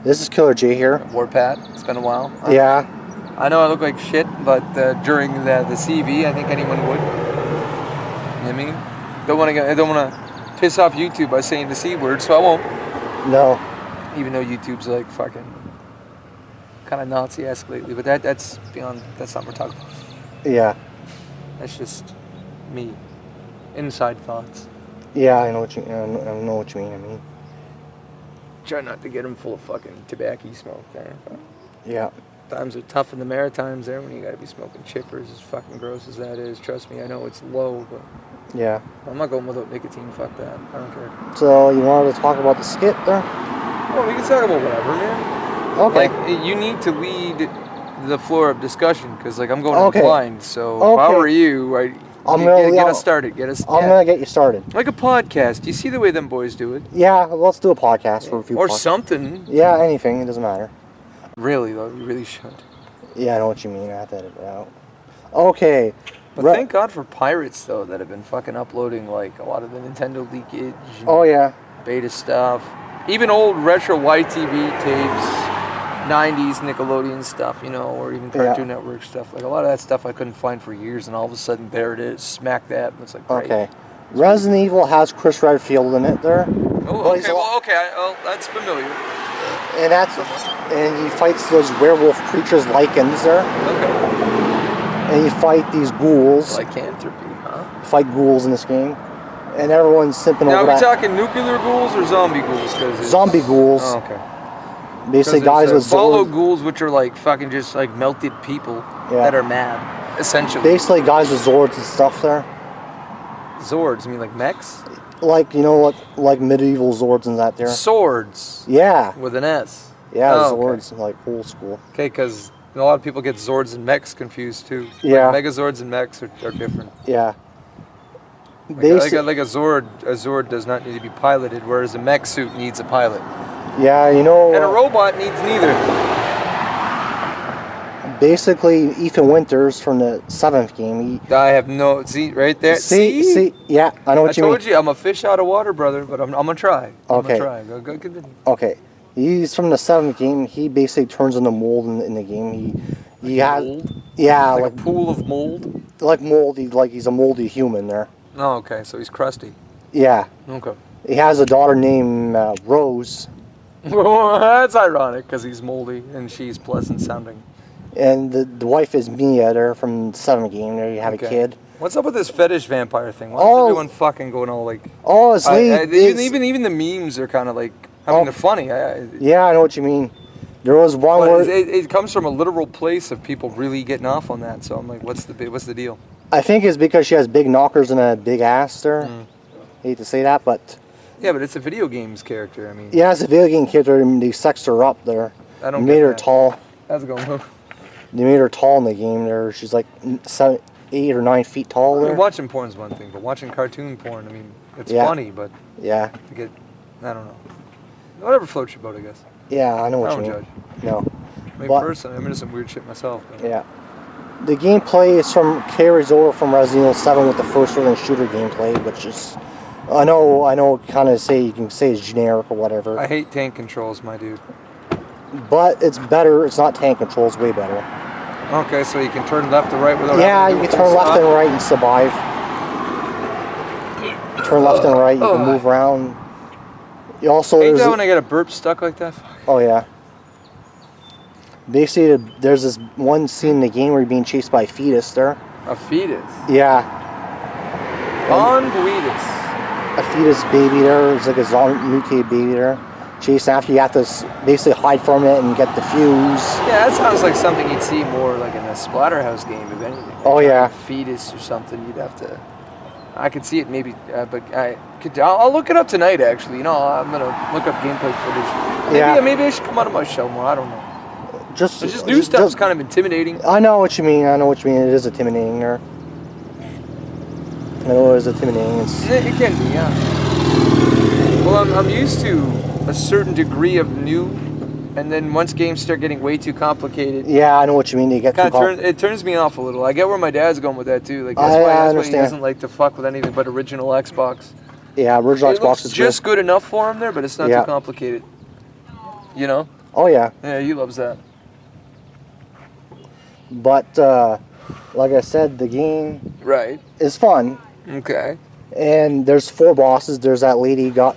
This is Killer J here. Warpat. It's been a while. Yeah. I know I look like shit, but during the CV, I think anyone would. You know what I mean? I don't want to piss off YouTube by saying the C word, so I won't. No. Even though YouTube's like fucking kind of Nazi-esque lately, but that's beyond. That's not what we're talking about. Yeah. That's just me. Inside thoughts. Yeah, I know what you mean. I mean, try not to get them full of fucking tobacco smoke there. But yeah. times are tough in the Maritimes there when you gotta be smoking chippers, as fucking gross as that is. Trust me, I know it's low, but yeah. I'm not going without nicotine. Fuck that. I don't care. So you wanted to talk about the skit there? Well, we can talk about whatever, man. Okay. Like, you need to lead the floor of discussion, because like I'm going blind. So if I were you, get us started. I'm gonna get you started. Like a podcast. You see the way them boys do it? Yeah, let's do a podcast for a few. Or something. Yeah, anything. It doesn't matter. Really though, you really should. Yeah, I know what you mean. I have to edit it out. Okay. But thank God for pirates though that have been fucking uploading like a lot of the Nintendo leakage. Oh yeah. Beta stuff. Even old retro YTV tapes. 90s Nickelodeon stuff, you know, or even Cartoon Network stuff. Like a lot of that stuff I couldn't find for years, and all of a sudden there it is, smack that, and it's like great. Okay. Resident Evil has Chris Redfield in it there. Oh, okay, well, that's familiar. And he fights those werewolf creatures, lichens there. Okay. And you fight these ghouls. Lycanthropy, huh? Fight ghouls in this game. And everyone's simping over that. Now, are we talking nuclear ghouls or zombie ghouls? Zombie ghouls. Oh, okay. Basically, guys with follow Zords. ghouls, which are like fucking just like melted people that are mad, essentially. Basically, guys with Zords and stuff there. Zords? You mean like mechs? Like, like medieval Zords and that there. Swords. Yeah. With an S. Yeah, Zords, like old school. Okay, because a lot of people get Zords and mechs confused too. Yeah. Like Megazords and mechs are different. Yeah. Like a Zord does not need to be piloted, whereas a mech suit needs a pilot. Yeah, you know. And a robot needs neither. Basically, Ethan Winters from the 7th game. I have no... See, right there? See? Yeah, I know what you mean. I told you, I'm a fish out of water, brother, but I'm going to try. Okay. I'm going to try. Go continue. Okay. He's from the 7th game. He basically turns into mold in the game. He has... Mold? Yeah. Like a pool of mold? Like moldy, like he's a moldy human there. Oh, okay. So he's crusty. Yeah. Okay. He has a daughter named Rose. That's ironic because he's moldy and she's pleasant sounding. And the wife is Mia there from the 7th game. There you have a kid. What's up with this fetish vampire thing? Why is everyone fucking going all like... Oh, it's even the memes are kind of like... I mean, they're funny. Yeah, I know what you mean. There was one where... It comes from a literal place of people really getting off on that. So I'm like, what's the deal? I think it's because she has big knockers and a big ass there. Hate to say that, but... Yeah, but it's a video games character. I mean... Yeah, it's a video game character, and they sexed her up there. I don't get made her that. tall. How's it going? They made her tall in the game there. She's like 8 or 9 feet tall there. I mean, watching porn's one thing, but watching cartoon porn, I mean, it's funny, but... Yeah. I don't know. Whatever floats your boat, I guess. Yeah, I know what you mean. I don't judge. No. I mean, personally, I'm into some weird shit myself. But. Yeah. The gameplay carries over from Resident Evil 7 with the first-person shooter gameplay, which is... I know, kind of you can say it's generic or whatever. I hate tank controls, my dude. But it's better. It's not tank controls. Way better. Okay, so you can turn left or right without... Yeah, you can turn left and right and survive. Turn left and right, you can move around. You also... Ain't that when I get a burp stuck like that? Oh, yeah. Basically, there's this one scene in the game where you're being chased by a fetus there. A fetus? Yeah. Unbelievable. A fetus baby there. It's like a zombie baby there. Chasing after you have to basically hide from it and get the fuse. Yeah, that sounds like something you'd see more like in a Splatterhouse game, if anything. Oh, yeah. A fetus or something, you'd have to... I could see it maybe, but I'll look it up tonight, actually. You know, I'm going to look up gameplay footage. Maybe I should come out of my shell more. I don't know. Just new stuff's kind of intimidating. I know what you mean. It is intimidating there. I know it is intimidating. It can be, yeah. Well, I'm used to a certain degree of new, and then once games start getting way too complicated. Yeah, I know what you mean. They get it turns me off a little. I get where my dad's going with that too. Like that's why he doesn't like to fuck with anything but original Xbox. Yeah, original Xbox is just good enough for him there, but it's not too complicated. You know? Oh yeah. Yeah, he loves that. But like I said, the game is fun. Okay. And there's 4 bosses. There's that lady one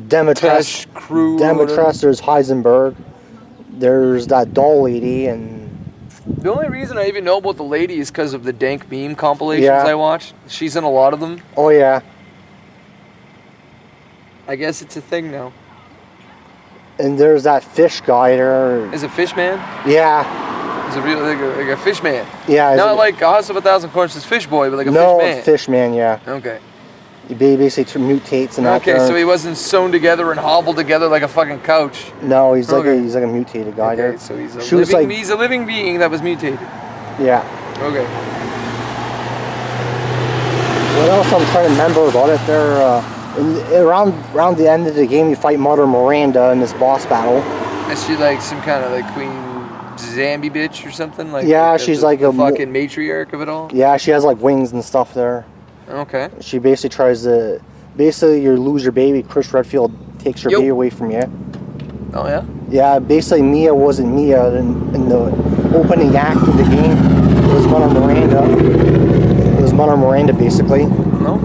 Demetress. Crew. Demetress. There's Heisenberg. There's that doll lady, and the only reason I even know about the lady is because of the dank meme compilations I watched. She's in a lot of them. Oh yeah. I guess it's a thing now. And there's that fish guy there. Is it Fish Man? Yeah. Is it real like a fish man? Yeah. Not like a House of a Thousand Corpses fish boy, but like a fish man. No, fish man. Yeah. Okay. He basically mutates and that. Okay, so he wasn't sewn together and hobbled together like a fucking couch. No, he's like a mutated guy there. So he's a living being that was mutated. Yeah. Okay. What else I'm trying to remember about it? Around the end of the game, you fight Mother Miranda in this boss battle. Is she like some kind of like Queen Zambi bitch or something? Like she's like a fucking matriarch of it all. Yeah, she has like wings and stuff there. Okay. She basically tries to. Basically, you lose your baby. Chris Redfield takes your baby away from you. Oh yeah. Yeah, basically Mia wasn't Mia in the opening act of the game. It was Mother Miranda. It was Mother Miranda basically. No.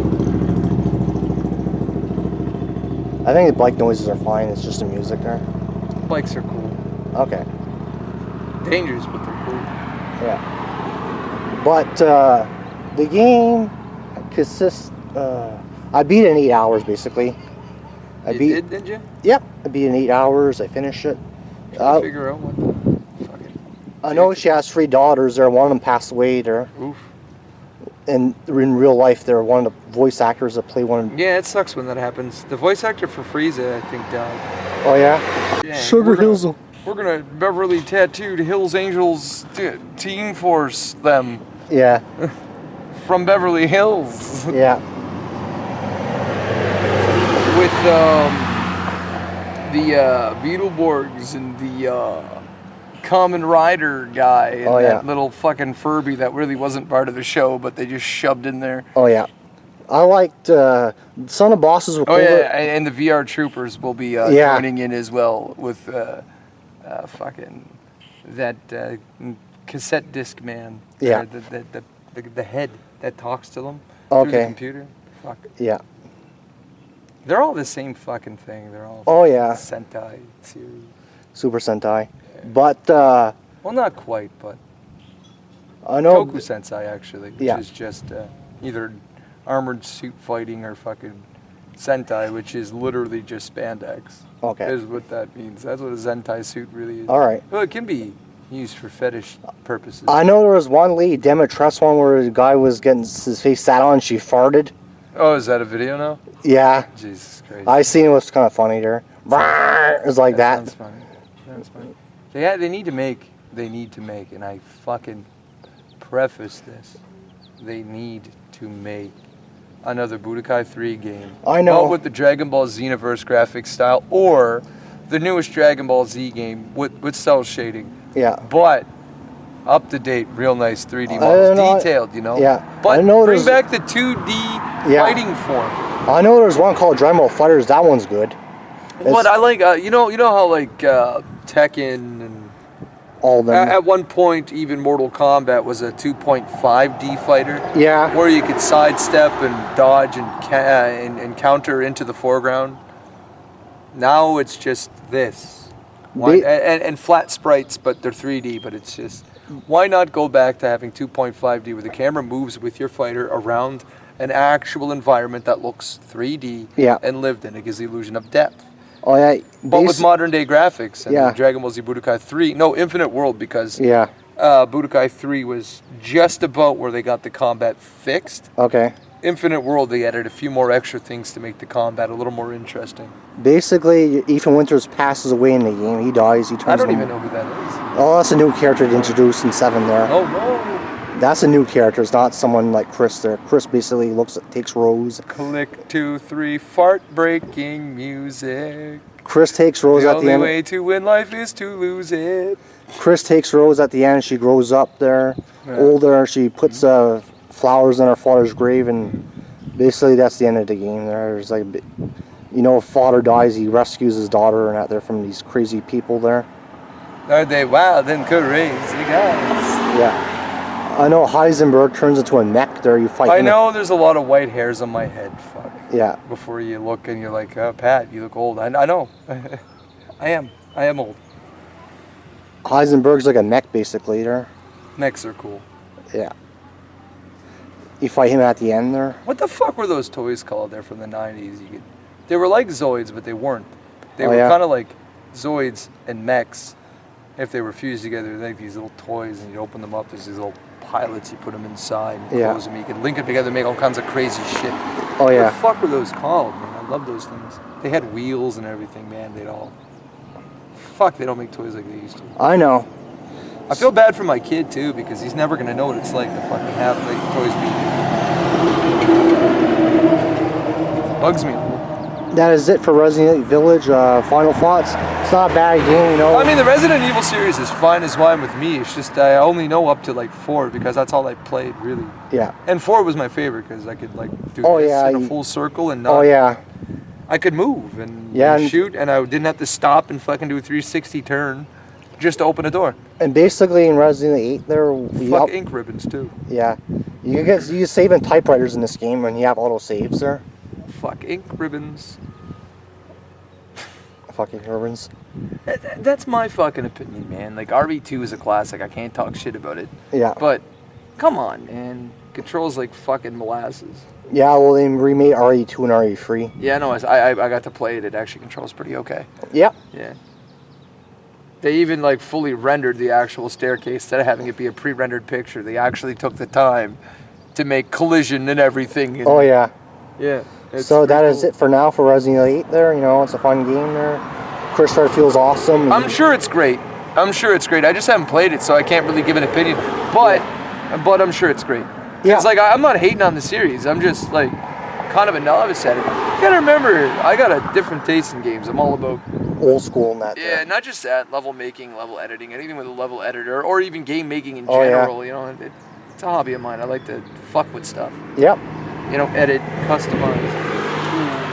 I think the bike noises are fine. It's just the music there. Bikes are cool. Okay. Dangerous, but they're cool. Yeah. But the game consists. I beat it in 8 hours basically. Did you? Yep. I beat it in 8 hours. I finished it. Trying to figure out what the fucking. I know she has 3 daughters there. One of them passed away there. Oof. And in real life, they're one of the voice actors that play one. Yeah, it sucks when that happens. The voice actor for Frieza, I think, died. Oh yeah. Sugar Hills. We're gonna Beverly tattooed Hills Angels Team Force them. Yeah. From Beverly Hills. Yeah. With the Beetleborgs and the Common Rider guy and that little fucking Furby that really wasn't part of the show, but they just shoved in there. Oh yeah. I liked some of the bosses were cool. Oh yeah, and the VR troopers will be joining in as well with fucking that cassette disc man. Yeah. The head that talks to them through the computer. Fuck. Yeah. They're all the same fucking thing. They're all Sentai series. Super Sentai. But well, not quite, but I know Toku Sensei actually, which is just either armored suit fighting or fucking Sentai, which is literally just spandex. Okay. Is what that means. That's what a Zentai suit really is. All right. Well, it can be used for fetish purposes. I know there was one lady, Demetress one, where the guy was getting his face sat on and she farted. Oh, is that a video now? Yeah. Jesus Christ. I seen it was kind of funny there. It was like that. Sounds funny. Sounds funny. They need to make, and I fucking preface this, they need to make another Budokai 3 game. I know. Not with the Dragon Ball Xenoverse graphic style, or the newest Dragon Ball Z game with cell shading. Yeah. But up to date, real nice 3D models, detailed, you know. Yeah. But bring back the 2D fighting form. I know there's one called Dragon Ball Fighters. That one's good. What I like, you know how like Tekken and all of them. At one point, even Mortal Kombat was a 2.5D fighter. Yeah. Where you could sidestep and dodge and counter into the foreground. Now it's just this. And flat sprites, but they're 3D. But it's just, why not go back to having 2.5D where the camera moves with your fighter around an actual environment that looks 3D and lived in. It gives the illusion of depth. Oh yeah. But with modern day graphics and Dragon Ball Z Budokai 3, no, Infinite World, because Budokai 3 was just about where they got the combat fixed. Okay. Infinite World, they added a few more extra things to make the combat a little more interesting. Basically, Ethan Winters passes away in the game. He dies. He turns. I don't even know who that is. Oh, that's a new character they introduced in 7 there. Oh no. That's a new character. It's not someone like Chris there. Chris basically takes Rose. Click 2, 3, fart breaking music. Chris takes Rose at the end. The only way to win life is to lose it. Chris takes Rose at the end. She grows up there, older. She puts flowers in her father's grave, and basically that's the end of the game. There's like You know, if father dies, he rescues his daughter and out there from these crazy people there. Are they wild and crazy guys? Yeah. I know Heisenberg turns into a mech there. You fight. I know there's a lot of white hairs on my head. Fuck. Yeah. Before you look and you're like, oh, Pat, you look old. I know. I am old. Heisenberg's like a mech basically there. Mechs are cool. Yeah. You fight him at the end there. What the fuck were those toys called there from the 90s? They were like Zoids, but they weren't. They were kind of like Zoids and mechs. If they were fused together, they're like these little toys, and you open them up, there's these little pilots, you put them inside and close them, you can link them together and make all kinds of crazy shit. Oh yeah. What the fuck were those called, man? I love those things. They had wheels and everything, man. Fuck, they don't make toys like they used to. I know. I feel bad for my kid too, because he's never gonna know what it's like to fucking have like toys be. Bugs me. That is it for Resident Evil Village. Final thoughts. It's not a bad game, you know. I mean, the Resident Evil series is fine as wine with me. It's just I only know up to like 4 because that's all I played really. Yeah. And 4 was my favorite because I could like do this in a full circle and not. Oh yeah. I could move and shoot, and I didn't have to stop and fucking do a 360 turn just to open a door. And basically in Resident Evil 8 there... Fuck ink ribbons too. Yeah. You save in typewriters in this game when you have auto saves there. Fuck ink ribbons. Fucking ribbons. That's my fucking opinion, man. Like, RE2 is a classic. I can't talk shit about it. Yeah. But, come on, man. Controls like fucking molasses. Yeah, well, they remade RE2 and RE3. Yeah, no, I got to play it. It actually controls pretty okay. Yep. Yeah. They even, like, fully rendered the actual staircase. Instead of having it be a pre-rendered picture, they actually took the time to make collision and everything. And, oh, yeah. Yeah. So that is it for now for Resident Evil 8 there. You know, it's a fun game there. Christopher feels awesome. I'm sure it's great. I just haven't played it, so I can't really give an opinion. But I'm sure it's great. Yeah. It's like, I'm not hating on the series. I'm just, like, kind of a novice at it. You gotta remember, I got a different taste in games. I'm all about... old school in that. Yeah, not just that. Level making, level editing, anything with a level editor, or even game making in general. You know, it's a hobby of mine. I like to fuck with stuff. Yep. You know, edit, customize,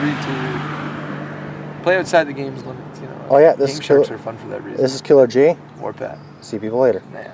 retool, play outside the game's limits. You know. Oh yeah, Game Sharks are fun for that reason. This is Killer J. Or Pat. See people later. Nah.